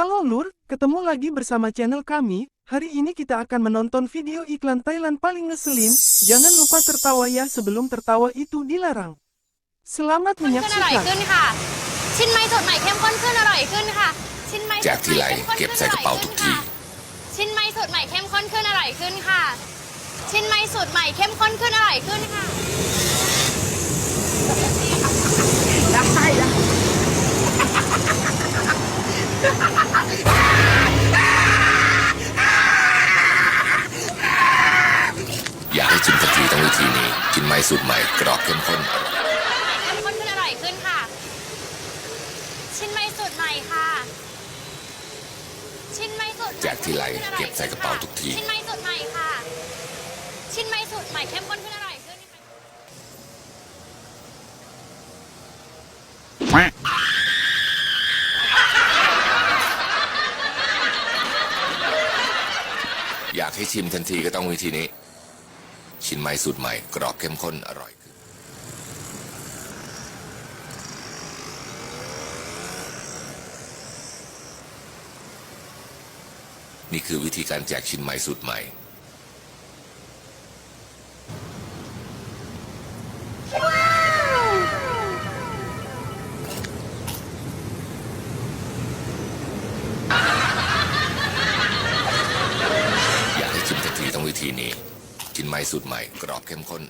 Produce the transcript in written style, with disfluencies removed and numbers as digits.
Halo Lur, ketemu lagi bersama channel kami. Hari ini kita akan menonton video iklan Thailand paling ngeselin. Jangan lupa tertawa ya, sebelum tertawa itu dilarang. Selamat ขึ้นอร่อย menyaksikan. ขึ้นค่ะ ชิ้นไม้สดใหม่เข้มข้นขึ้นอร่อยขึ้นค่ะ ชิ้นไม้สด แจกทีไร ใหม่เข้มข้น เก็บใส่กระเป๋าทุกที ชิ้นไม้สดใหม่เข้มข้นขึ้นอร่อยขึ้นค่ะ ชิ้นไม้สดใหม่เข้มข้นขึ้นอร่อยขึ้นค่ะ อยากให้ชิมทันทีต้องวิธีนี้กินไม้สูตรใหม่กรอบเข้มข้นอร่อย เข้มข้นขึ้นอร่อยขึ้นค่ะ ชิ้นไม้สดใหม่ค่ะ ชิ้นไม้สด แจกทีไรเก็บใส่กระเป๋าทุกที ชิ้นไม้สดใหม่ค่ะ ชิ้นไม้สดใหม่เข้มข้นขึ้นอร่อยขึ้นค่ะ อยากให้ชิมทันทีก็ต้องวิธีนี้ชินไม้สูตรใหม่กรอบเข้มข้นอร่อยขึ้นนี่คือวิธีการแจกชินไม้สูตรใหม่อยากให้ชิมทันทีต้องวิธีนี้ชินไม้สูตรใหม่กรอบเข้มข้น